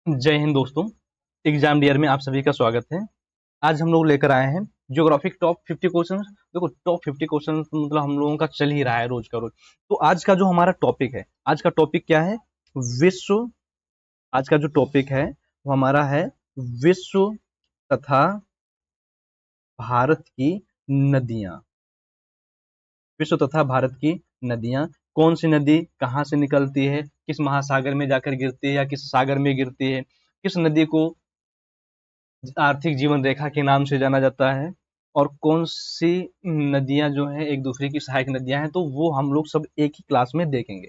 जय हिंद दोस्तों। Exam dear में आप सभी का स्वागत है। आज हम लोग लेकर आए हैं ज्योग्राफिक टॉप 50 क्वेश्चन। देखो टॉप 50 क्वेश्चन मतलब हम लोगों का चल ही रहा है रोज का रोज। तो आज का जो हमारा टॉपिक है, आज का टॉपिक क्या है? विश्व। आज का जो टॉपिक है वो हमारा है विश्व तथा भारत की नदियां। विश्व तथा भारत की नदियां। कौन सी नदी कहाँ से निकलती है, किस महासागर में जाकर गिरती है या किस सागर में गिरती है, किस नदी को आर्थिक जीवन रेखा के नाम से जाना जाता है, और कौन सी नदियां जो है एक दूसरे की सहायक नदियां हैं, तो वो हम लोग सब एक ही क्लास में देखेंगे।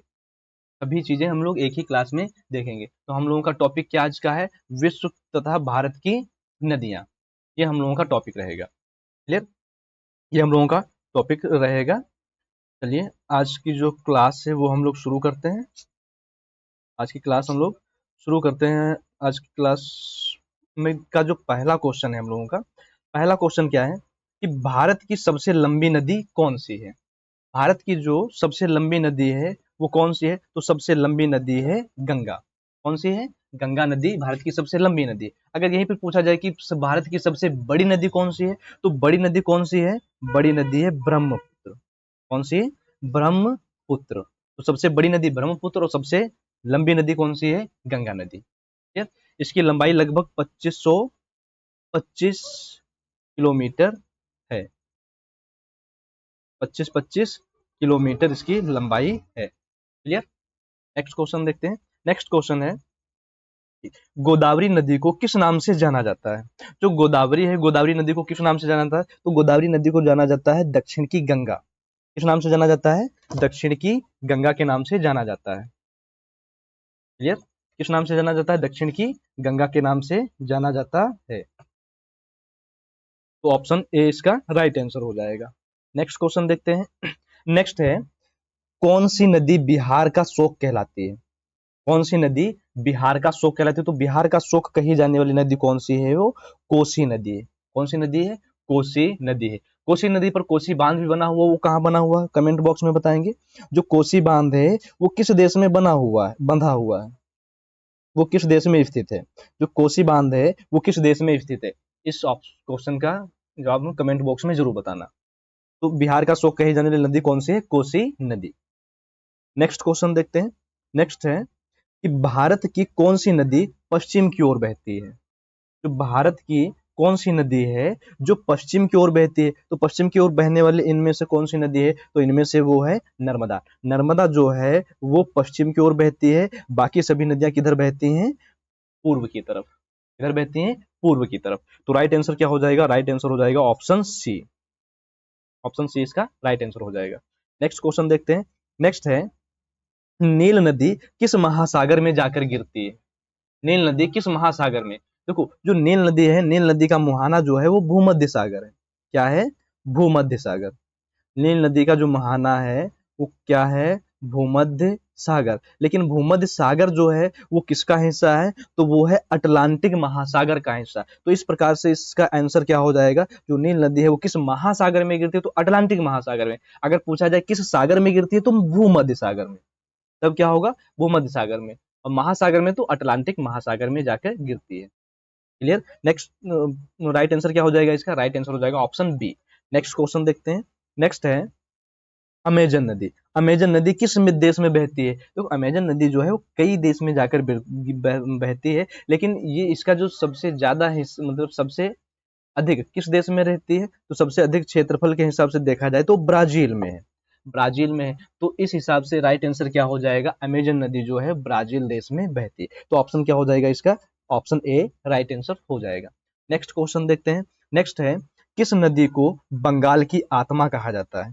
सभी चीजें हम लोग एक ही क्लास में देखेंगे। तो हम लोगों का टॉपिक क्या आज का है? विश्व तथा भारत की नदियां। ये हम लोगों का टॉपिक रहेगा। क्लियर? ये हम लोगों का टॉपिक रहेगा। चलिए आज की जो क्लास है वो हम लोग शुरू करते हैं। आज की क्लास हम लोग शुरू करते हैं। आज की क्लास में का जो पहला क्वेश्चन है हम लोगों का, पहला क्वेश्चन क्या है कि भारत की सबसे लंबी नदी कौन सी है? भारत की जो सबसे लंबी नदी है वो कौन सी है? तो सबसे लंबी नदी है गंगा। कौन सी है? गंगा नदी भारत की सबसे लंबी नदी है। अगर यहीं पे पूछा जाए कि भारत की सबसे बड़ी नदी कौन सी है, तो बड़ी नदी कौन सी है? बड़ी नदी है ब्रह्मपुत्र। कौन सी? ब्रह्मपुत्र। तो सबसे बड़ी नदी ब्रह्मपुत्र और सबसे लंबी नदी कौन सी है? गंगा नदी। ठीक है? इसकी लंबाई लगभग 2525 किलोमीटर है। 2525 किलोमीटर इसकी लंबाई है। क्लियर? नेक्स्ट क्वेश्चन देखते हैं। नेक्स्ट क्वेश्चन है गोदावरी नदी को किस नाम से जाना जाता है? जो गोदावरी है, गोदावरी नदी को किस नाम से जाना जाता है? तो गोदावरी नदी को जाना जाता है दक्षिण की गंगा। किस नाम से जाना जाता है? दक्षिण की गंगा के नाम से जाना जाता है। क्लियर? किस नाम से जाना जाता है? दक्षिण की गंगा के नाम से जाना जाता है। तो ऑप्शन ए इसका राइट आंसर हो जाएगा। नेक्स्ट क्वेश्चन देखते हैं। नेक्स्ट है कौन सी नदी बिहार का शोक कहलाती है? कौन सी नदी बिहार का शोक कहलाती है? तो बिहार का शोक कही जाने वाली नदी कौन सी है? वो कोसी नदी है। कौन सी नदी है? कोसी नदी है। कोसी नदी पर कोसी बांध भी बना हुआ, वो कहाँ बना हुआ है? कमेंट बॉक्स में बताएंगे। जो कोसी बांध है वो किस देश में बना हुआ है, बंधा हुआ है? वो किस देश में स्थित है? जो कोसी बांध है वो किस देश में स्थित है? इस क्वेश्चन का जवाब कमेंट बॉक्स में जरूर बताना। तो बिहार का शोक कही जाने वाली नदी कौन सी है? कोसी नदी। नेक्स्ट क्वेश्चन देखते हैं। नेक्स्ट है कि भारत की कौन सी नदी पश्चिम की ओर बहती है? तो भारत की कौन सी नदी है जो पश्चिम की ओर बहती है? तो पश्चिम की ओर बहने वाले इनमें से कौन सी नदी है? तो इनमें से वो है नर्मदा। नर्मदा जो है वो पश्चिम की ओर बहती है। बाकी सभी नदियां किधर बहती हैं? पूर्व की तरफ। किधर बहती हैं? पूर्व की तरफ। तो राइट आंसर क्या हो जाएगा? राइट आंसर हो जाएगा ऑप्शन सी। ऑप्शन सी इसका राइट आंसर हो जाएगा। नेक्स्ट क्वेश्चन देखते हैं। नेक्स्ट है नील नदी किस महासागर में जाकर गिरती है? नील नदी किस महासागर में? देखो जो नील नदी है, नील नदी का मुहाना जो है वो भूमध्य सागर है। क्या है? भूमध्य सागर। नील नदी का जो मुहाना है वो क्या है? भूमध्य सागर। लेकिन भूमध्य सागर जो है वो किसका हिस्सा है? तो वो है अटलांटिक महासागर का हिस्सा। तो इस प्रकार से इसका आंसर क्या हो जाएगा? जो नील नदी है वो किस महासागर में गिरती है? तो अटलांटिक महासागर में। अगर पूछा जाए किस सागर में गिरती है, तो भूमध्य सागर में। तब क्या होगा? भूमध्य सागर में। और महासागर में तो अटलांटिक महासागर में जाकर गिरती है। क्लियर? नेक्स्ट राइट आंसर क्या हो जाएगा इसका? राइट आंसर हो जाएगा ऑप्शन बी। नेक्स्ट क्वेश्चन देखते हैं। नेक्स्ट है अमेजन नदी। अमेजन नदी किस देश में बहती है? तो अमेजन नदी जो है वो कई देश में जाकर बहती है, लेकिन ये इसका जो सबसे ज्यादा मतलब सबसे अधिक किस देश में रहती है? तो सबसे अधिक क्षेत्रफल के हिसाब से देखा जाए तो ब्राजील में है। ब्राजील में है। तो इस हिसाब से राइट आंसर क्या हो जाएगा? अमेजन नदी जो है ब्राजील देश में बहती है। तो ऑप्शन क्या हो जाएगा इसका? ऑप्शन ए राइट आंसर हो जाएगा। नेक्स्ट क्वेश्चन देखते हैं। नेक्स्ट है किस नदी को बंगाल की आत्मा कहा जाता है?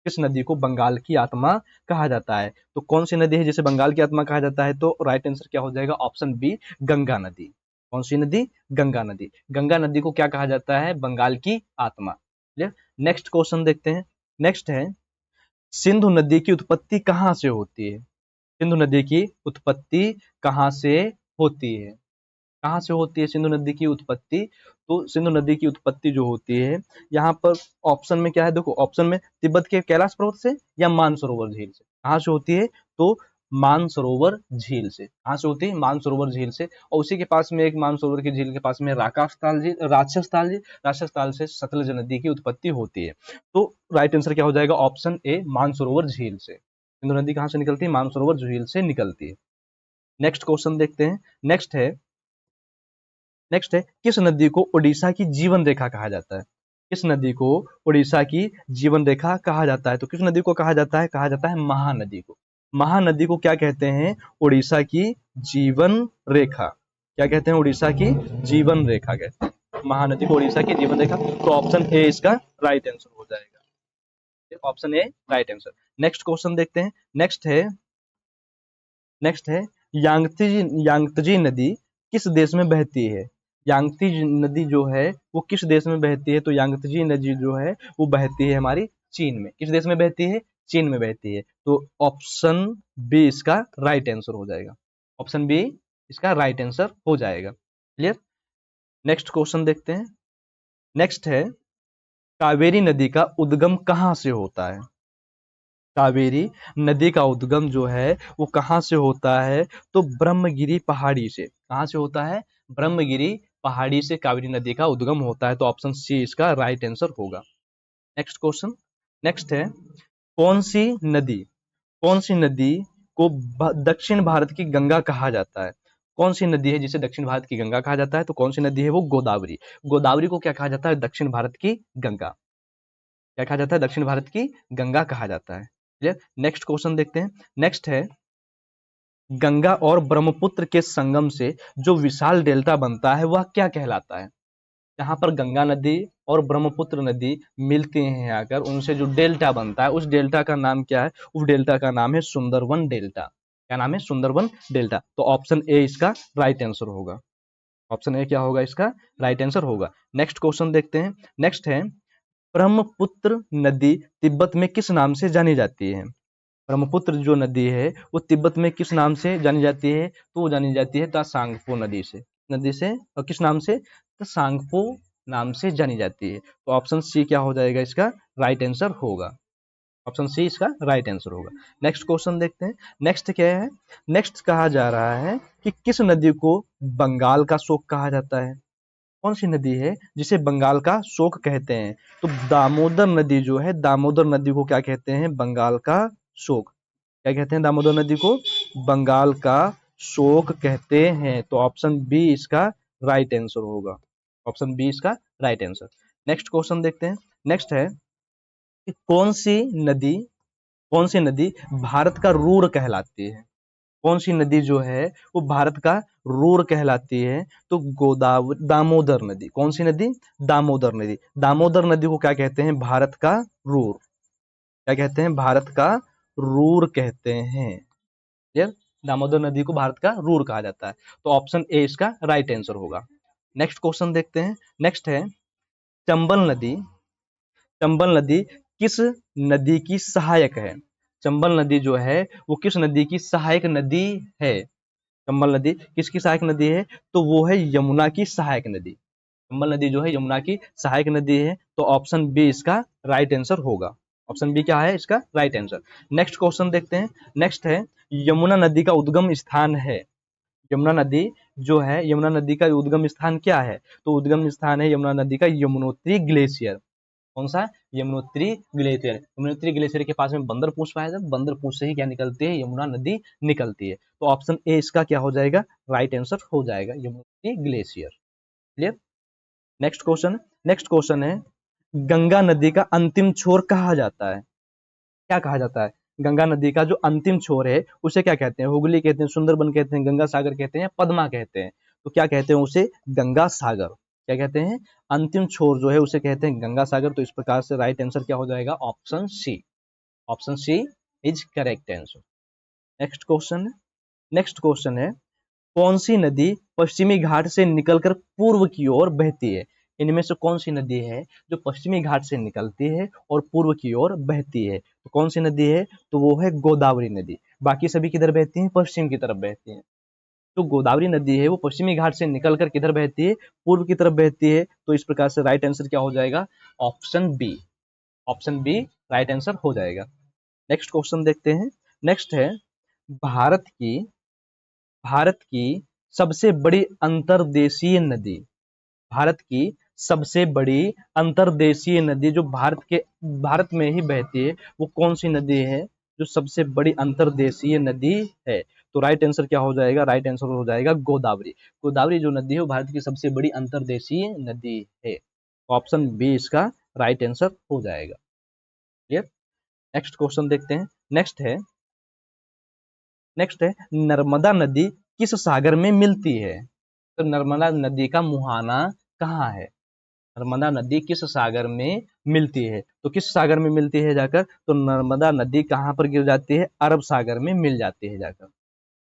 किस नदी को बंगाल की आत्मा कहा जाता है? तो कौन सी नदी है जिसे बंगाल की आत्मा कहा जाता है? तो राइट आंसर क्या हो जाएगा? ऑप्शन बी गंगा नदी। कौन सी नदी? गंगा नदी। गंगा नदी को क्या कहा जाता है? बंगाल की आत्मा। क्लियर? नेक्स्ट क्वेश्चन देखते हैं। नेक्स्ट है सिंधु नदी की उत्पत्ति कहाँ से होती है? सिंधु नदी की उत्पत्ति कहाँ से होती है? कहाँ से होती है सिंधु नदी की उत्पत्ति? तो सिंधु नदी की उत्पत्ति जो होती है, यहाँ पर ऑप्शन में क्या है? देखो ऑप्शन में तिब्बत के कैलाश पर्वत से या मानसरोवर झील से। कहाँ से होती है? तो मानसरोवर झील से। कहां से होती है? मानसरोवर झील से। और उसी के पास में एक मानसरोवर की झील के पास में राक्षसताल झील, राक्षसताल से सतलज नदी की उत्पत्ति होती है। तो राइट आंसर क्या हो जाएगा? ऑप्शन ए, मानसरोवर झील से। सिंधु नदी कहां से निकलती है? मानसरोवर झील से निकलती है। नेक्स्ट क्वेश्चन देखते हैं। नेक्स्ट है किस नदी को उड़ीसा की जीवन रेखा कहा जाता है? किस नदी को उड़ीसा की जीवन रेखा कहा जाता है? तो किस नदी को कहा जाता है? कहा जाता है महानदी को। महानदी को क्या कहते हैं? उड़ीसा की जीवन रेखा। क्या कहते हैं? उड़ीसा की जीवन रेखा कहते हैं महानदी को, उड़ीसा की जीवन रेखा। तो ऑप्शन ए इसका राइट आंसर हो जाएगा। Option A right answer. Next question देखते हैं। नेक्स्ट है यांगत्जी नदी किस देश में बहती है? यांगत्जी नदी जो है वो किस देश में बहती है? तो यांगत्जी नदी जो है वो बहती है हमारी चीन में। किस देश में बहती है? चीन में बहती है। तो ऑप्शन बी इसका राइट आंसर हो जाएगा। ऑप्शन बी इसका राइट आंसर हो जाएगा। क्लियर? नेक्स्ट क्वेश्चन देखते हैं। नेक्स्ट है कावेरी नदी का उद्गम कहां से होता है? कावेरी नदी का उद्गम जो है वो कहां से होता है? तो ब्रह्मगिरी पहाड़ी से। कहां से होता है? ब्रह्मगिरी पहाड़ी से कावेरी नदी का उद्गम होता है। तो ऑप्शन सी इसका राइट आंसर होगा। Next question. नेक्स्ट है कौन सी नदी कौन सी नदी को दक्षिण भारत की गंगा कहा जाता है? कौन सी नदी है जिसे दक्षिण भारत की गंगा कहा जाता है? तो कौन सी नदी है वो? गोदावरी। गोदावरी को क्या कहा जाता है? दक्षिण भारत की गंगा। क्या कहा जाता है? दक्षिण भारत की गंगा कहा जाता है। क्लियर? नेक्स्ट क्वेश्चन देखते हैं। नेक्स्ट है गंगा और ब्रह्मपुत्र के संगम से जो विशाल डेल्टा बनता है वह क्या कहलाता है? जहां पर गंगा नदी और ब्रह्मपुत्र नदी मिलती हैं, अगर उनसे जो डेल्टा बनता है उस डेल्टा का नाम क्या है? उस डेल्टा का नाम है सुंदरवन डेल्टा। क्या नाम है? सुंदरवन डेल्टा। तो ऑप्शन ए इसका राइट आंसर होगा। ऑप्शन ए क्या होगा? इसका राइट आंसर होगा। नेक्स्ट क्वेश्चन देखते हैं। नेक्स्ट है ब्रह्मपुत्र नदी तिब्बत में किस नाम से जानी जाती है? ब्रह्मपुत्र जो नदी है वो तिब्बत में किस नाम से जानी जाती है? तो वो जानी जाती है त्सांगपो नदी से और किस नाम से? त्सांगपो नाम से जानी जाती है। तो ऑप्शन सी क्या हो जाएगा? इसका राइट आंसर होगा। ऑप्शन सी इसका राइट आंसर होगा। नेक्स्ट क्वेश्चन देखते हैं। नेक्स्ट क्या है? नेक्स्ट कहा जा रहा है कि किस नदी को बंगाल का शोक कहा जाता है? कौन सी नदी है जिसे बंगाल का शोक कहते हैं? तो दामोदर नदी जो है, दामोदर नदी को क्या कहते हैं? बंगाल का शोक। क्या कहते हैं? दामोदर नदी को बंगाल का शोक कहते हैं। तो ऑप्शन बी इसका राइट आंसर होगा। ऑप्शन बी इसका राइट आंसर। नेक्स्ट क्वेश्चन देखते हैं। नेक्स्ट है कि कौन सी नदी भारत का रूर कहलाती है? कौन सी नदी जो है वो भारत का रूर कहलाती है? तो गोदावरी, दामोदर नदी। कौन सी नदी? दामोदर नदी। दामोदर नदी को क्या कहते हैं? भारत का रूर। क्या कहते हैं? भारत का रूर कहते हैं। क्लियर? दामोदर नदी को भारत का रूर कहा जाता है। तो ऑप्शन ए इसका राइट आंसर होगा। नेक्स्ट क्वेश्चन देखते हैं। नेक्स्ट है चंबल नदी चंबल नदी किस नदी की सहायक है? चंबल नदी जो है वो किस नदी की सहायक नदी है? चंबल नदी किसकी सहायक नदी है? तो वो है यमुना की सहायक नदी। चंबल नदी जो है यमुना की सहायक नदी है। तो ऑप्शन बी इसका राइट आंसर होगा। ऑप्शन बी क्या है? इसका राइट आंसर। नेक्स्ट क्वेश्चन देखते हैं। नेक्स्ट है यमुना नदी का उद्गम स्थान है। यमुना नदी जो है, यमुना नदी का उद्गम स्थान क्या है? तो उद्गम स्थान है यमुना नदी का यमुनोत्री ग्लेशियर। कौन सा? यमुनोत्री ग्लेशियर। यमुनोत्री ग्लेशियर के पास में बंदरपूछ पाया जाए, बंदरपूछ से ही क्या निकलती है? यमुना नदी निकलती है। तो ऑप्शन ए इसका क्या हो जाएगा? राइट आंसर हो जाएगा, Yamunotri glacier. Clear? Next question है गंगा नदी का अंतिम छोर कहा जाता है? क्या कहा जाता है? गंगा नदी का जो अंतिम छोर है उसे क्या कहते हैं? हुगली कहते हैं, सुंदरबन कहते हैं, गंगा सागर कहते हैं, पद्मा कहते हैं। तो क्या कहते हैं उसे? गंगा सागर। क्या कहते हैं? अंतिम छोर जो है उसे कहते हैं गंगा सागर। तो इस प्रकार से राइट आंसर क्या हो जाएगा? Option C. Option C is correct answer. Next question है कौन सी नदी पश्चिमी घाट से निकलकर पूर्व की ओर बहती है? इनमें से कौन सी नदी है जो पश्चिमी घाट से निकलती है और पूर्व की ओर बहती है? तो कौन सी नदी है? तो वो है गोदावरी नदी। बाकी सभी किधर बहती हैं? पश्चिम की तरफ बहती हैं। तो गोदावरी नदी है वो पश्चिमी घाट से निकलकर किधर बहती है? पूर्व की तरफ बहती है। तो इस प्रकार से राइट आंसर क्या हो जाएगा? Option B. Option B right answer हो जाएगा। नेक्स्ट क्वेश्चन देखते हैं। नेक्स्ट है भारत की भारत की सबसे बड़ी अंतर्देशीय नदी, भारत की सबसे बड़ी अंतर्देशीय नदी जो भारत में ही बहती है, वो कौन सी नदी है जो सबसे बड़ी अंतर्देशीय नदी है? तो राइट आंसर क्या हो जाएगा? राइट आंसर हो जाएगा गोदावरी। गोदावरी जो नदी है वो भारत की सबसे बड़ी अंतर्देशीय नदी है। ऑप्शन बी इसका राइट आंसर हो जाएगा। क्लियर? नेक्स्ट क्वेश्चन देखते हैं। नेक्स्ट है नर्मदा नदी किस सागर में मिलती है? तो नर्मदा नदी का मुहाना कहाँ है? नर्मदा नदी किस सागर में मिलती है? तो किस सागर में मिलती है जाकर? तो नर्मदा नदी कहाँ पर गिर जाती है? अरब सागर में मिल जाती है जाकर।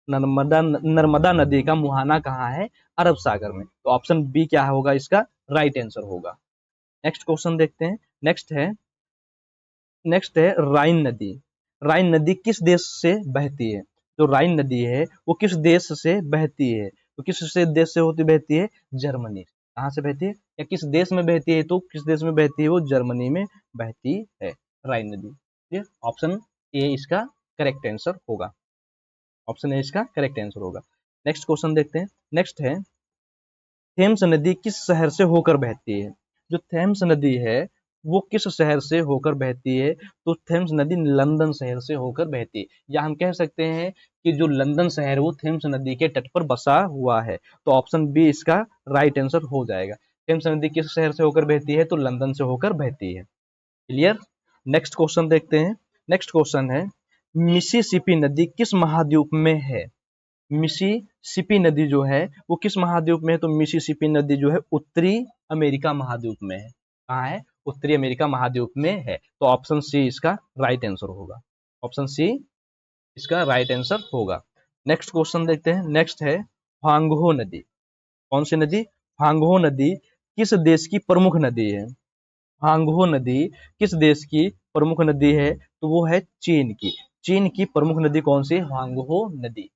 नर्मदा नदी का मुहाना कहाँ है? अरब सागर में। तो ऑप्शन बी क्या होगा इसका? राइट आंसर होगा। नेक्स्ट क्वेश्चन देखते हैं। नेक्स्ट है राइन नदी। राइन नदी किस देश से बहती है? जो राइन नदी है वो किस देश से बहती है? तो किस से देश से होती बहती है? जर्मनी। कहाँ से बहती है या किस देश में बहती है? तो किस देश में बहती है? वो जर्मनी में बहती है राइन नदी। ठीक है, ऑप्शन ए इसका करेक्ट आंसर होगा। ऑप्शन ए इसका करेक्ट आंसर होगा। नेक्स्ट क्वेश्चन देखते हैं। नेक्स्ट है थेम्स नदी किस शहर से होकर बहती है? जो थेम्स नदी है वो किस शहर से होकर बहती है? तो थेम्स नदी लंदन शहर से होकर बहती है, या हम कह सकते हैं कि जो लंदन शहर वो थेम्स नदी के तट पर बसा हुआ है। तो ऑप्शन बी इसका राइट आंसर हो जाएगा। थेम्स नदी किस शहर से होकर बहती है? तो लंदन से होकर बहती है। क्लियर? नेक्स्ट क्वेश्चन देखते हैं। नेक्स्ट क्वेश्चन है मिसिसिपी नदी किस महाद्वीप में है? मिसिसिपी नदी जो है वो किस महाद्वीप में है? तो मिसिसिपी नदी जो है उत्तरी अमेरिका महाद्वीप में है। कहाँ है? उत्तरी अमेरिका महाद्वीप में है। तो ऑप्शन सी इसका राइट आंसर होगा। ऑप्शन सी इसका राइट आंसर होगा। नेक्स्ट क्वेश्चन देखते हैं। नेक्स्ट है हांगहो नदी। कौन सी नदी? हांगहो नदी किस देश की प्रमुख नदी है? हांगहो नदी किस देश की प्रमुख नदी है? तो वो है चीन की। चीन की प्रमुख नदी कौन सी? हांगहो नदी।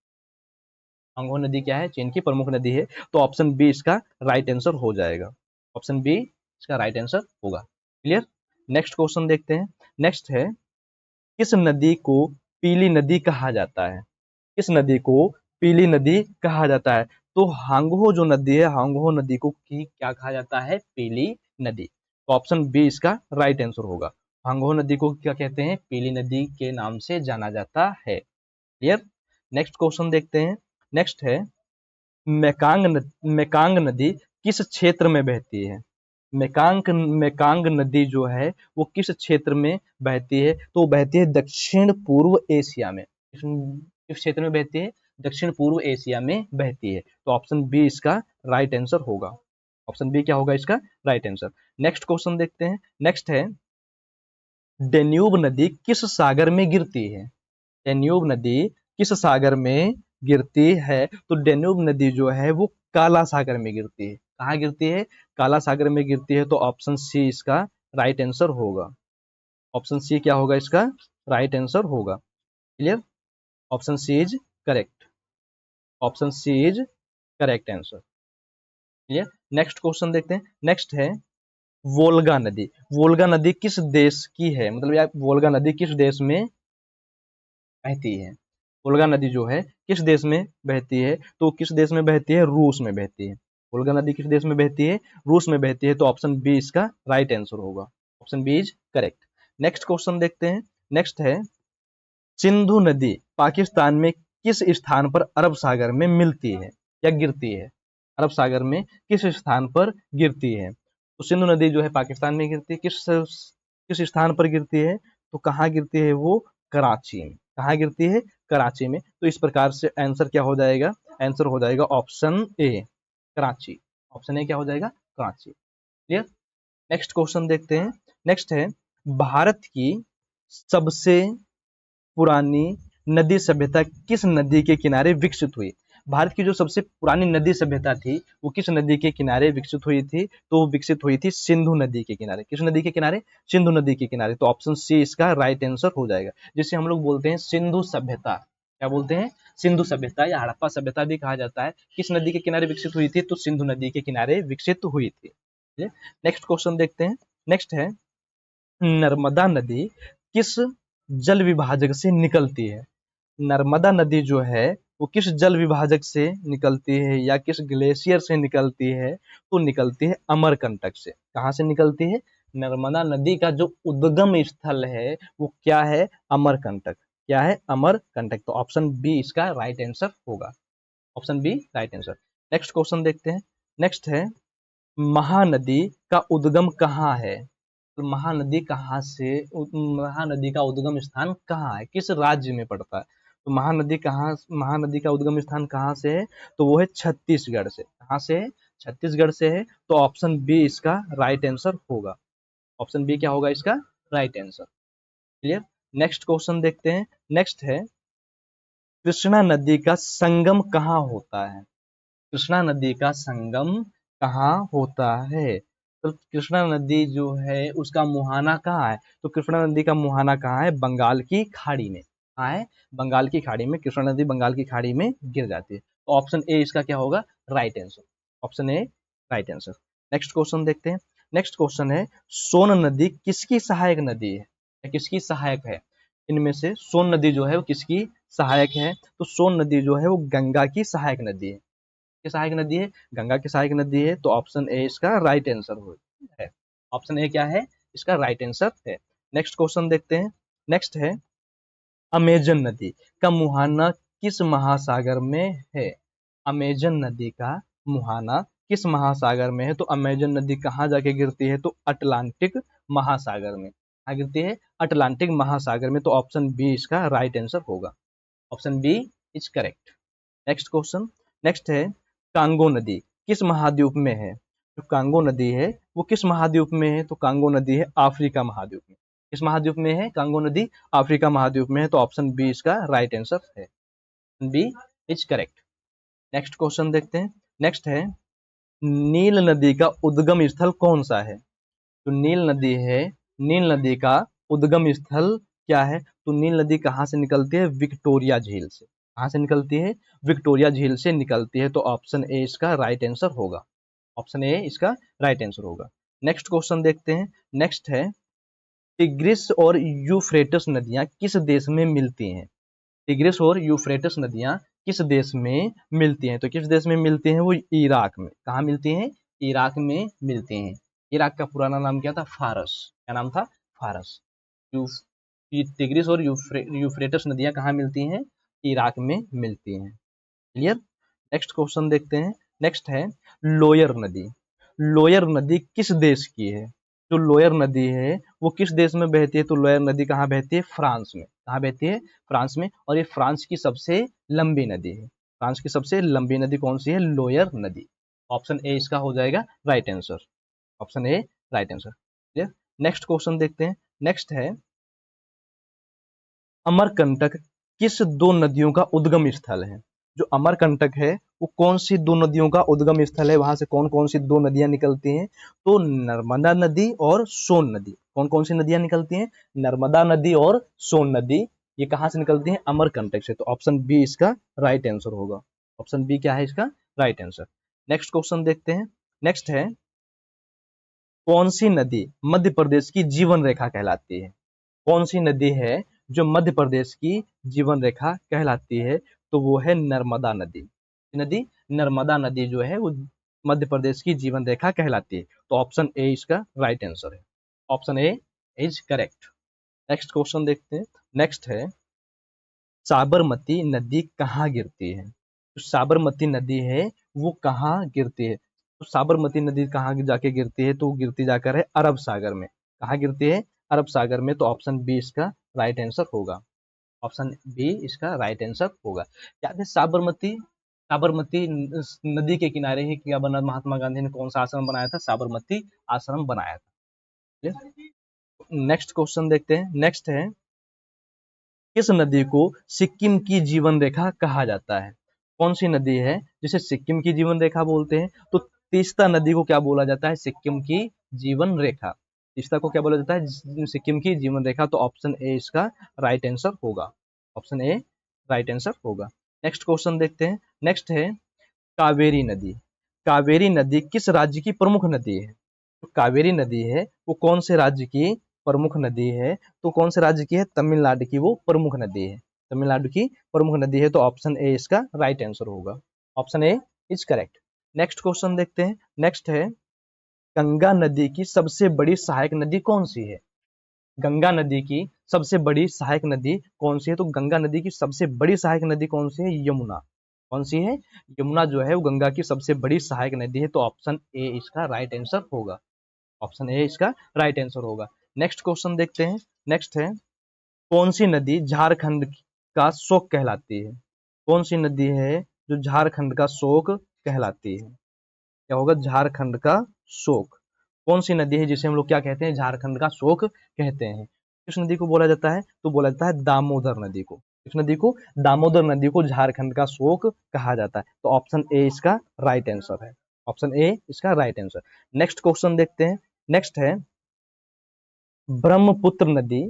हांगहो नदी क्या है? चीन की प्रमुख नदी है। तो ऑप्शन बी इसका राइट आंसर हो जाएगा। ऑप्शन बी इसका राइट आंसर होगा। क्लियर? नेक्स्ट क्वेश्चन देखते हैं। नेक्स्ट है किस नदी को पीली नदी कहा जाता है? किस नदी को पीली नदी कहा जाता है? तो हांगहो जो नदी है, हांगहो नदी को क्या कहा जाता है? पीली नदी। तो ऑप्शन बी इसका राइट आंसर होगा। हांगहो नदी को क्या कहते हैं? पीली नदी के नाम से जाना जाता है। क्लियर? नेक्स्ट क्वेश्चन देखते हैं। नेक्स्ट है मेकांग नदी किस क्षेत्र में बहती है? मेकांग नदी जो है वो किस क्षेत्र में बहती है? तो बहती है दक्षिण पूर्व एशिया में। किस क्षेत्र में बहती है? दक्षिण पूर्व एशिया में बहती है। तो ऑप्शन बी इसका राइट आंसर होगा। ऑप्शन बी क्या होगा इसका? Right answer. नेक्स्ट क्वेश्चन देखते हैं। नेक्स्ट है डेन्यूब नदी किस सागर में गिरती है? डेन्यूब नदी किस सागर में गिरती है? तो डेन्यूब नदी जो है वो काला सागर में गिरती है। कहाँ गिरती है? काला सागर में गिरती है। तो ऑप्शन सी इसका राइट आंसर होगा। ऑप्शन सी क्या होगा इसका? राइट आंसर होगा। Clear? Option C is correct. Option C is correct answer. Clear? Next question देखते हैं। नेक्स्ट है वोल्गा नदी। वोल्गा नदी किस देश की है? मतलब यार वोल्गा नदी किस देश में बहती है? वोल्गा नदी जो है किस देश में बहती है? तो किस देश में बहती है? रूस में बहती है। वोल्गा नदी किस देश में बहती है? रूस में बहती है। तो ऑप्शन बी इसका राइट आंसर होगा। Option B is correct. Next question देखते हैं। नेक्स्ट है सिंधु नदी पाकिस्तान में किस स्थान पर अरब सागर में मिलती है या गिरती है? अरब सागर में किस स्थान पर गिरती है? तो सिंधु नदी जो है पाकिस्तान में गिरती है। किस किस स्थान पर गिरती है? तो कहाँ गिरती है वो? कराची में। कहाँ गिरती है? कराची में। तो इस प्रकार से आंसर क्या हो जाएगा? आंसर हो जाएगा option A, Karachi. Option A क्या हो जाएगा? कराची। क्लियर? नेक्स्ट क्वेश्चन देखते हैं। नेक्स्ट है भारत की सबसे पुरानी नदी सभ्यता किस नदी के किनारे विकसित हुई? भारत की जो सबसे पुरानी नदी सभ्यता थी वो किस नदी के किनारे विकसित हुई थी? तो वो विकसित हुई थी सिंधु नदी के किनारे। किस नदी के किनारे? सिंधु नदी के किनारे। तो ऑप्शन सी इसका राइट आंसर हो जाएगा, जिसे हम लोग बोलते हैं सिंधु सभ्यता। क्या बोलते हैं? सिंधु सभ्यता या हड़प्पा सभ्यता भी कहा जाता है। किस नदी के किनारे विकसित हुई थी? तो सिंधु नदी के किनारे विकसित हुई थी। नेक्स्ट क्वेश्चन देखते हैं। नेक्स्ट है नर्मदा नदी किस जल विभाजक से निकलती है? नर्मदा नदी जो है वो किस जल विभाजक से निकलती है या किस ग्लेशियर से निकलती है? तो निकलती है अमरकंटक से। कहाँ से निकलती है? नर्मदा नदी का जो उद्गम स्थल है वो क्या है? अमरकंटक। क्या है? अमरकंटक। तो ऑप्शन बी इसका राइट आंसर होगा। Option B right answer. Next question देखते हैं। नेक्स्ट है, महानदी का उद्गम कहाँ है? तो महानदी कहाँ से, महानदी का उद्गम स्थान कहाँ है, किस राज्य में पड़ता है? तो महानदी का उद्गम स्थान कहाँ से है? तो वो है छत्तीसगढ़ से। कहाँ से है? छत्तीसगढ़ से है। तो ऑप्शन बी इसका राइट आंसर होगा। ऑप्शन बी क्या होगा इसका right answer? Clear. Next question देखते हैं। नेक्स्ट है, कृष्णा नदी का संगम कहाँ होता है? कृष्णा नदी का संगम कहाँ होता है? तो कृष्णा नदी जो है उसका मुहाना कहाँ है? तो कृष्णा नदी का मुहाना कहाँ है? बंगाल की खाड़ी में। कहाँ है? बंगाल की खाड़ी में। कृष्णा नदी बंगाल की खाड़ी में गिर जाती है। तो ऑप्शन ए इसका क्या होगा right answer? Option A right answer. Next question देखते हैं। नेक्स्ट क्वेश्चन है, सोन नदी किसकी सहायक नदी है या किसकी सहायक है? इनमें से सोन नदी जो है वो किसकी सहायक है? तो सोन नदी जो है वो गंगा की सहायक नदी है। की सहायक नदी है? गंगा की सहायक नदी है। तो ऑप्शन ए इसका राइट आंसर है। ऑप्शन ए क्या है? इसका राइट आंसर है। नेक्स्ट क्वेश्चन देखते हैं। नेक्स्ट है, अमेजन नदी का मुहाना किस महासागर में है? अमेजन नदी का मुहाना किस महासागर में है? तो अमेजन नदी कहाँ जाके गिरती है? तो अटलांटिक महासागर में। कहाँ गिरती है? अटलांटिक महासागर में। तो ऑप्शन बी इसका राइट आंसर होगा। Option B is correct. Next question. Next है, कांगो नदी किस महाद्वीप में है? जो कांगो नदी है वो किस महाद्वीप में है? तो कांगो नदी है अफ्रीका महाद्वीप में। किस महाद्वीप में है कांगो नदी? अफ्रीका महाद्वीप में है। तो ऑप्शन बी इसका राइट आंसर है। B is correct. Next question देखते हैं। नेक्स्ट है, नील नदी का उद्गम स्थल कौन सा है? तो नील नदी है, नील नदी का उद्गम स्थल क्या है? तो नील नदी कहाँ से निकलती है? विक्टोरिया झील से। कहाँ से निकलती है? विक्टोरिया झील से निकलती है। तो ऑप्शन ए इसका राइट आंसर होगा। ऑप्शन ए इसका राइट आंसर होगा। नेक्स्ट क्वेश्चन देखते हैं। नेक्स्ट है, टिग्रिस और यूफ्रेटस नदियां किस देश में मिलती हैं? टिग्रिस और यूफ्रेटस नदियां किस देश में मिलती हैं? तो किस देश में मिलती हैं? वो इराक में। कहाँ मिलती हैं? इराक में मिलती हैं। इराक का पुराना नाम क्या था? फारस। क्या नाम था? फारस। ये टिग्रिस और यूफ्रेटस नदियां कहाँ मिलती हैं? इराक में मिलती हैं। क्लियर। नेक्स्ट क्वेश्चन देखते हैं। नेक्स्ट है, लोयर नदी। लोयर नदी किस देश की है? जो लोयर नदी है वो किस देश में बहती है? तो लोयर नदी कहाँ बहती है? फ्रांस में। कहाँ बहती है? फ्रांस में। और ये फ्रांस की सबसे लंबी नदी है। फ्रांस की सबसे लंबी नदी कौन सी है? लोयर नदी। ऑप्शन ए इसका हो जाएगा right answer. Option A right answer. Clear. Next question देखते हैं। नेक्स्ट है, अमरकंटक किस दो नदियों का उद्गम स्थल है? जो अमरकंटक है वो कौन सी दो नदियों का उद्गम स्थल है? वहां से कौन कौन सी दो नदियां निकलती हैं? तो नर्मदा नदी और सोन नदी। कौन कौन सी नदियां निकलती हैं? नर्मदा नदी और सोन नदी। ये कहाँ से निकलती हैं? अमरकंटक से। तो ऑप्शन बी इसका राइट आंसर होगा। ऑप्शन बी क्या है इसका राइट आंसर? नेक्स्ट क्वेश्चन देखते हैं। नेक्स्ट है, कौन सी नदी मध्य प्रदेश की जीवन रेखा कहलाती है? कौन सी नदी है जो मध्य प्रदेश की जीवन रेखा कहलाती है? तो वो है नर्मदा नदी। नदी नर्मदा नदी जो है वो मध्य प्रदेश की जीवन रेखा कहलाती है। तो ऑप्शन ए इसका राइट आंसर है। Option A is correct. Next question देखते हैं। नेक्स्ट है, साबरमती नदी कहाँ गिरती है? तो साबरमती नदी है वो कहाँ गिरती है? तो साबरमती नदी कहाँ जाके गिरती है? तो वो गिरती जाकर है अरब सागर में। कहाँ गिरती है? अरब सागर में। तो ऑप्शन बी इसका राइट आंसर होगा। ऑप्शन बी इसका राइट आंसर होगा। याद है साबरमती, साबरमती नदी के किनारे ही क्या बना? महात्मा गांधी ने कौन सा आश्रम बनाया था? साबरमती आश्रम बनाया था। नेक्स्ट क्वेश्चन देखते हैं। नेक्स्ट है, किस नदी को सिक्किम की जीवन रेखा कहा जाता है? कौन सी नदी है जिसे सिक्किम की जीवन रेखा बोलते हैं? तो तीस्ता नदी को क्या बोला जाता है? सिक्किम की जीवन रेखा। तीस्ता को क्या बोला जाता है? सिक्किम की जीवन रेखा। तो ऑप्शन ए इसका राइट आंसर होगा। ऑप्शन ए राइट आंसर होगा। नेक्स्ट क्वेश्चन देखते हैं। नेक्स्ट है, कावेरी नदी। कावेरी नदी किस राज्य की प्रमुख नदी है? तो कावेरी नदी है वो कौन से राज्य की प्रमुख नदी है? तो कौन से राज्य की है? तमिलनाडु की वो प्रमुख नदी है। तमिलनाडु की प्रमुख नदी है, तो ऑप्शन ए इसका राइट आंसर होगा। Option A is correct. Next question देखते हैं। नेक्स्ट है गंगा नदी की सबसे बड़ी सहायक नदी कौन सी है? गंगा नदी की सबसे बड़ी सहायक नदी कौन सी है? तो गंगा नदी की सबसे बड़ी सहायक नदी कौन सी है? यमुना। कौन सी है? यमुना जो है वो गंगा की सबसे बड़ी सहायक नदी है, तो ऑप्शन ए इसका राइट आंसर होगा। ऑप्शन ए इसका राइट आंसर होगा। नेक्स्ट क्वेश्चन देखते हैं। नेक्स्ट है कौन सी नदी झारखंड का शोक कहलाती है? कौन सी नदी है जो झारखंड का शोक कहलाती है? क्या होगा? झारखंड का शोक। कौन सी नदी है जिसे हम लोग क्या कहते हैं? झारखंड का शोक कहते हैं। किस नदी को बोला जाता है? तो बोला जाता है दामोदर नदी को। किस नदी को? दामोदर नदी को झारखंड का शोक कहा जाता है, तो ऑप्शन ए इसका राइट आंसर है। ऑप्शन ए इसका राइट आंसर। नेक्स्ट क्वेश्चन देखते हैं। नेक्स्ट है ब्रह्मपुत्र नदी,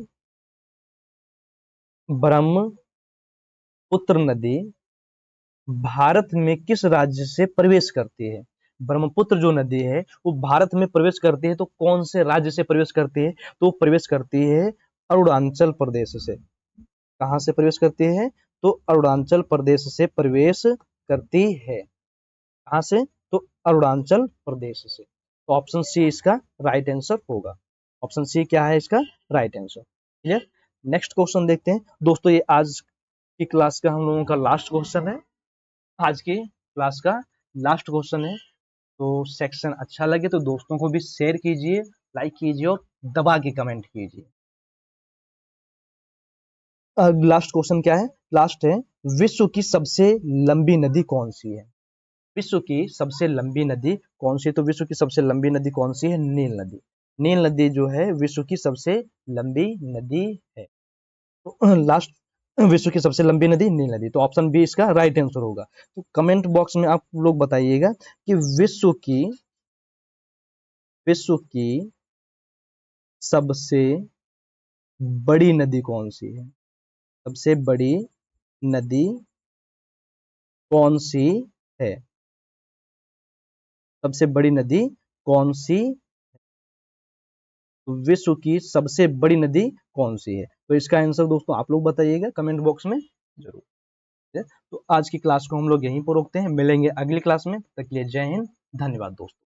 ब्रह्मपुत्र नदी भारत में किस राज्य से प्रवेश करती है? ब्रह्मपुत्र जो नदी है वो भारत में प्रवेश करती है, तो कौन से राज्य से प्रवेश करती है? तो प्रवेश करती है अरुणाचल प्रदेश से। कहां से प्रवेश करती है? तो अरुणाचल प्रदेश से प्रवेश करती है। कहां से? तो अरुणाचल प्रदेश से। तो ऑप्शन सी इसका राइट आंसर होगा। ऑप्शन सी क्या है इसका right answer? Clear. Next question देखते हैं दोस्तों। ये आज की क्लास का हम लोगों का लास्ट क्वेश्चन है। आज की क्लास का लास्ट क्वेश्चन है। तो सेक्शन अच्छा लगे तो दोस्तों को भी शेयर कीजिए, लाइक कीजिए और दबा के कमेंट कीजिए। लास्ट क्वेश्चन क्या है? लास्ट है विश्व की सबसे लंबी नदी कौन सी है? विश्व की सबसे लंबी नदी कौन सी है? तो विश्व की सबसे लंबी नदी कौन सी है? नील नदी। नील नदी जो है विश्व की सबसे लंबी नदी है। तो लास्ट विश्व की सबसे लंबी नदी नील नदी, तो ऑप्शन बी इसका राइट आंसर होगा। तो कमेंट बॉक्स में आप लोग बताइएगा कि विश्व की सबसे बड़ी नदी कौन सी है? सबसे बड़ी नदी कौन सी है? सबसे बड़ी नदी कौन सी? विश्व की सबसे बड़ी नदी कौन सी है? तो इसका आंसर दोस्तों आप लोग बताइएगा कमेंट बॉक्स में जरूर। तो आज की क्लास को हम लोग यहीं पर रोकते हैं, मिलेंगे अगली क्लास में। तब तक के लिए जय हिंद, धन्यवाद दोस्तों।